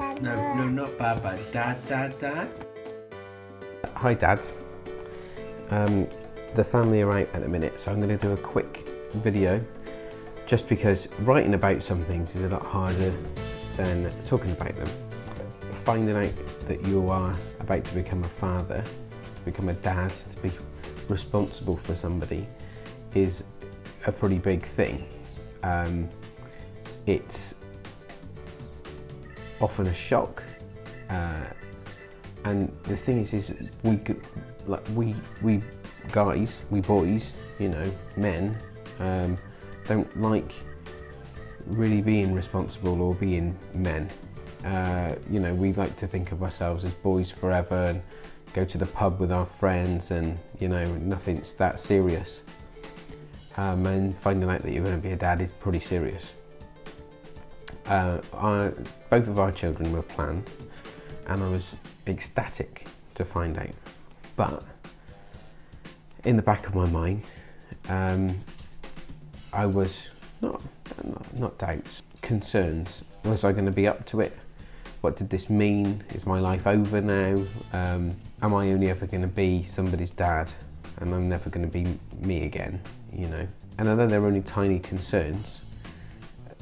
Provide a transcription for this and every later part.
No, not Baba. Dad. Hi dads. The family are out at the minute, so I'm going to do a quick video just because writing about some things is a lot harder than talking about them. Finding out that you are about to become a father, to become a dad, to be responsible for somebody is a pretty big thing. It's often a shock, and the thing is we guys, we boys, you know, men, don't like really being responsible or being men. You know, we like to think of ourselves as boys forever and go to the pub with our friends, and you know, nothing's that serious. And finding out that you're going to be a dad is pretty serious. Both of our children were planned, and I was ecstatic to find out. But in the back of my mind, I was not doubts, concerns. Was I going to be up to it? What did this mean? Is my life over now? Am I only ever going to be somebody's dad, and I'm never going to be me again? You know. And although they're only tiny concerns,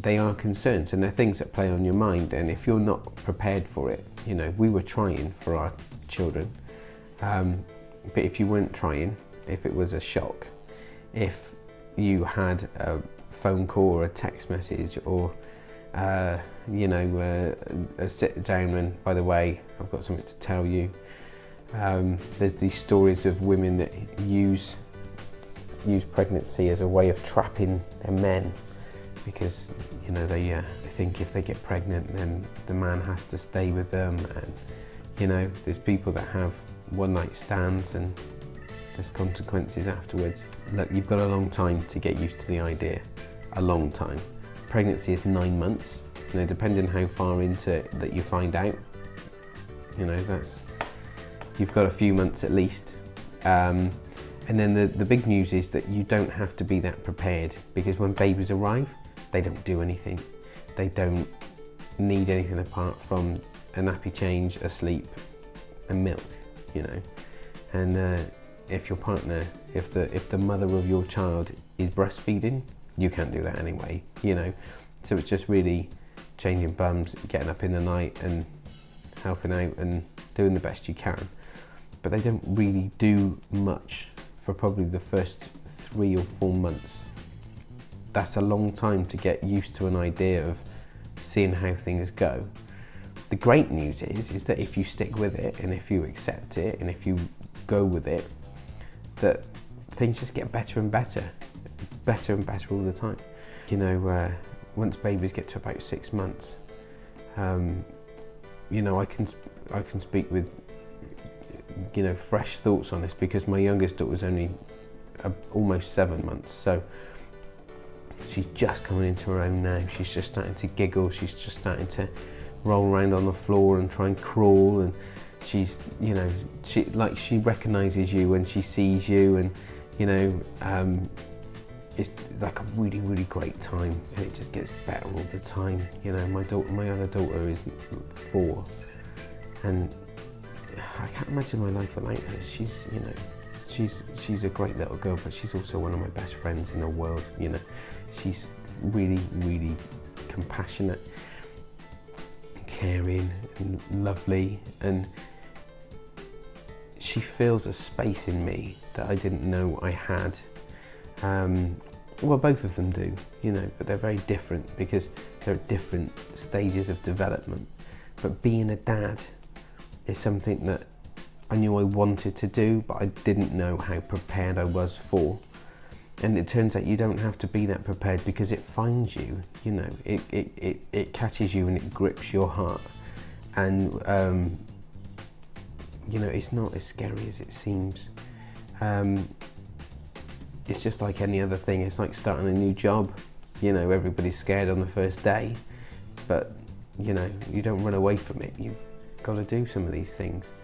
they are concerns, and they're things that play on your mind. And if you're not prepared for it, you know, we were trying for our children, but if you weren't trying, if it was a shock, if you had a phone call or a text message or you know, a sit down and, by the way, I've got something to tell you. There's these stories of women that use pregnancy as a way of trapping their men, because you know they think if they get pregnant then the man has to stay with them, and you know, there's people that have one night stands and there's consequences afterwards. Look, you've got a long time to get used to the idea, a long time. Pregnancy is 9 months, you know, depending how far into it that you find out, you know, you've got a few months at least. And then the big news is that you don't have to be that prepared, because when babies arrive, they don't do anything. They don't need anything apart from a nappy change, a sleep, and milk, you know. And if your partner, if the mother of your child is breastfeeding, you can't do that anyway, you know. So it's just really changing bums, getting up in the night and helping out and doing the best you can. But they don't really do much for probably the first 3 or 4 months. That's a long time to get used to an idea of seeing how things go. The great news is that if you stick with it, and if you accept it, and if you go with it, that things just get better and better all the time. You know, once babies get to about 6 months, you know, I can speak with, you know, fresh thoughts on this, because my youngest daughter was only almost 7 months, so she's just coming into her own now. She's just starting to giggle, she's just starting to roll around on the floor and try and crawl, and she's, you know, she recognises you when she sees you, and you know, it's like a really, really great time, and it just gets better all the time. You know, my other daughter is 4, and I can't imagine my life without her. She's, you know, she's a great little girl, but she's also one of my best friends in the world. You know, she's really, really compassionate, caring, and lovely, and she fills a space in me that I didn't know I had. Well, both of them do, you know, but they're very different because they're at different stages of development. But being a dad is something that I knew I wanted to do, but I didn't know how prepared I was for. And it turns out you don't have to be that prepared, because it finds you, you know, it catches you and it grips your heart. And, you know, it's not as scary as it seems. It's just like any other thing. It's like starting a new job. You know, everybody's scared on the first day, but you know, you don't run away from it. You've got to do some of these things.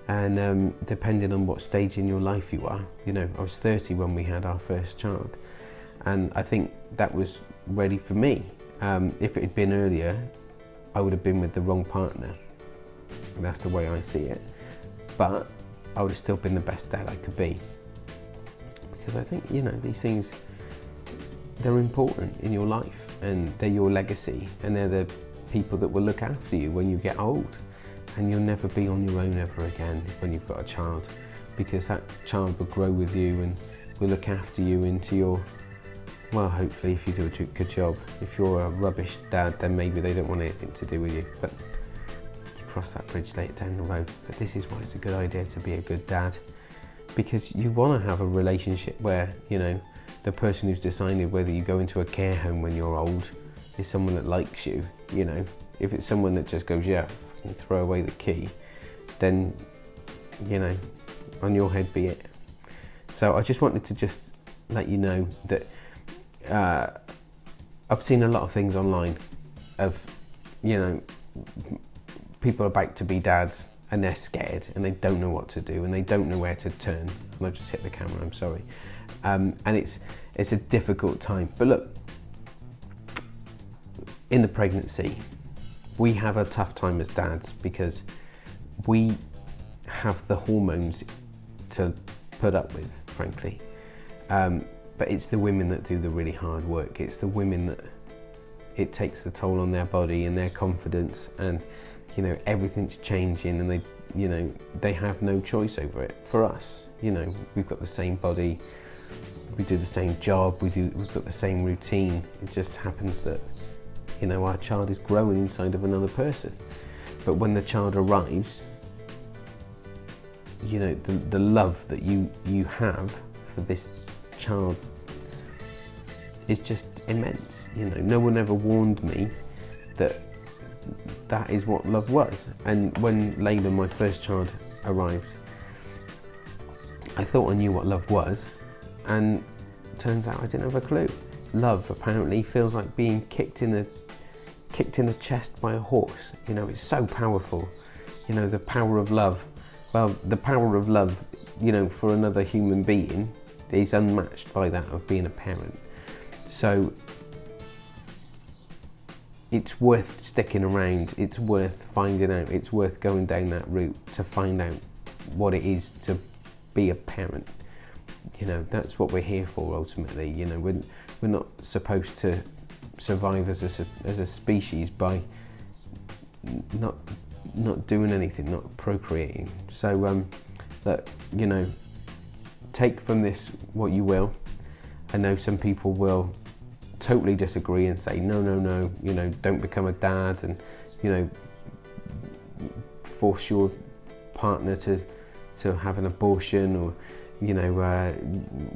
And depending on what stage in your life you are, you know, I was 30 when we had our first child, and I think that was ready for me. If it had been earlier, I would have been with the wrong partner. That's the way I see it. But I would have still been the best dad I could be. Because I think, these things, they're important in your life, and they're your legacy, and they're the people that will look after you when you get old. And you'll never be on your own ever again when you've got a child, because that child will grow with you and will look after you into your, well, hopefully if you do a good job. If you're a rubbish dad, then maybe they don't want anything to do with you. But you cross that bridge later down the road. But this is why it's a good idea to be a good dad, because you want to have a relationship where, the person who's decided whether you go into a care home when you're old is someone that likes you. If it's someone that just goes, yeah, throw away the key, then, on your head be it. So I just wanted to just let you know that I've seen a lot of things online of, people about to be dads and they're scared and they don't know what to do and they don't know where to turn. And I just hit the camera, I'm sorry. And it's a difficult time. But look, in the pregnancy, we have a tough time as dads because we have the hormones to put up with, frankly. But it's the women that do the really hard work. It's the women that it takes the toll on their body and their confidence, and everything's changing, and they have no choice over it. For us, we've got the same body, we do the same job, we've got the same routine. It just happens that our child is growing inside of another person. But when the child arrives, the love that you have for this child is just immense. No one ever warned me that is what love was. And when Layla, my first child, arrived, I thought I knew what love was, and turns out I didn't have a clue. Love apparently feels like being kicked in the chest by a horse. It's so powerful. The power of love. Well, the power of love, for another human being is unmatched by that of being a parent. So it's worth sticking around, it's worth finding out, it's worth going down that route to find out what it is to be a parent. That's what we're here for ultimately. We're not supposed to survive as a species by not doing anything, not procreating. So look, take from this what you will. I know some people will totally disagree and say no, don't become a dad, and force your partner to have an abortion, or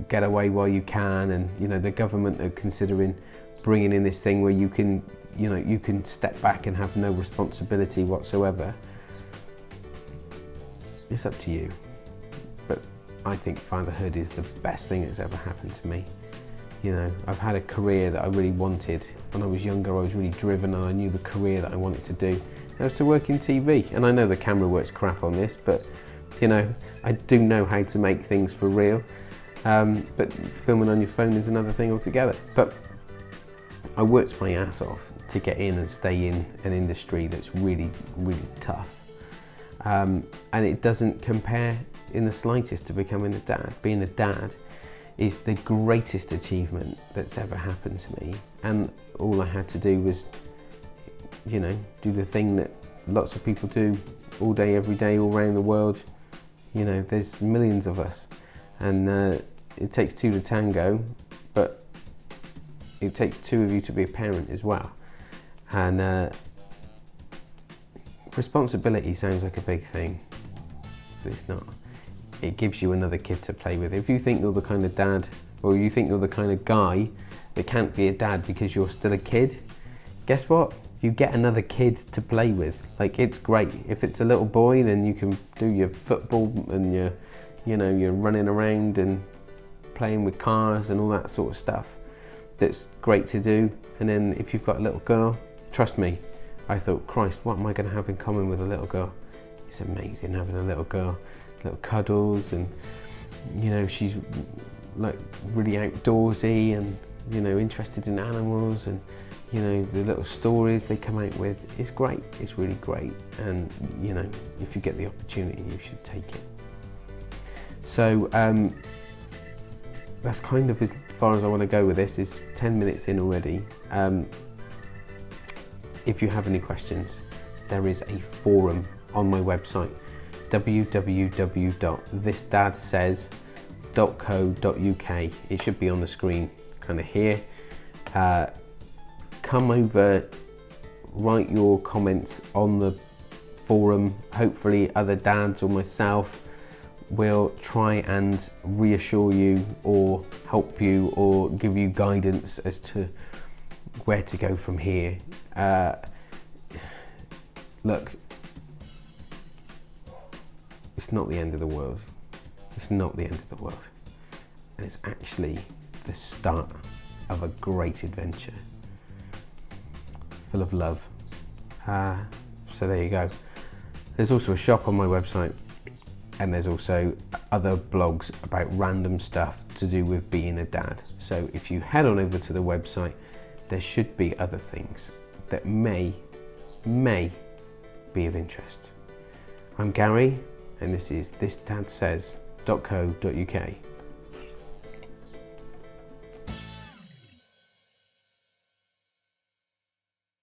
get away while you can. And the government are considering bringing in this thing where you can step back and have no responsibility whatsoever. It's up to you. But I think fatherhood is the best thing that's ever happened to me. I've had a career that I really wanted. When I was younger, I was really driven, and I knew the career that I wanted to do. That was to work in TV. And I know the camera works crap on this, but I do know how to make things for real. But filming on your phone is another thing altogether. But I worked my ass off to get in and stay in an industry that's really, really tough. And it doesn't compare in the slightest to becoming a dad. Being a dad is the greatest achievement that's ever happened to me. And all I had to do was, do the thing that lots of people do all day, every day, all around the world. There's millions of us, and it takes two to tango, but it takes two of you to be a parent as well. And responsibility sounds like a big thing, but it's not. It gives you another kid to play with. If you think you're the kind of dad, or you think you're the kind of guy that can't be a dad because you're still a kid, guess what? You get another kid to play with. Like, it's great. If it's a little boy, then you can do your football and you're running around and playing with cars and all that sort of stuff. That's great to do. And then if you've got a little girl, trust me, I thought, Christ, what am I going to have in common with a little girl? It's amazing having a little girl. Little cuddles, and she's like really outdoorsy and interested in animals, and You know, the little stories they come out with is great. It's really great. And, you know, if you get the opportunity, you should take it. So that's kind of as far as I want to go with this. Is 10 minutes in already. If you have any questions, there is a forum on my website, www.thisdadsays.co.uk. It should be on the screen kind of here. Come over, write your comments on the forum. Hopefully other dads or myself will try and reassure you or help you or give you guidance as to where to go from here. Look, it's not the end of the world. It's not the end of the world. And it's actually the start of a great adventure, full of love. So there you go. There's also a shop on my website, and there's also other blogs about random stuff to do with being a dad. So if you head on over to the website, there should be other things that may be of interest. I'm Gary, and this is thisdadsays.co.uk.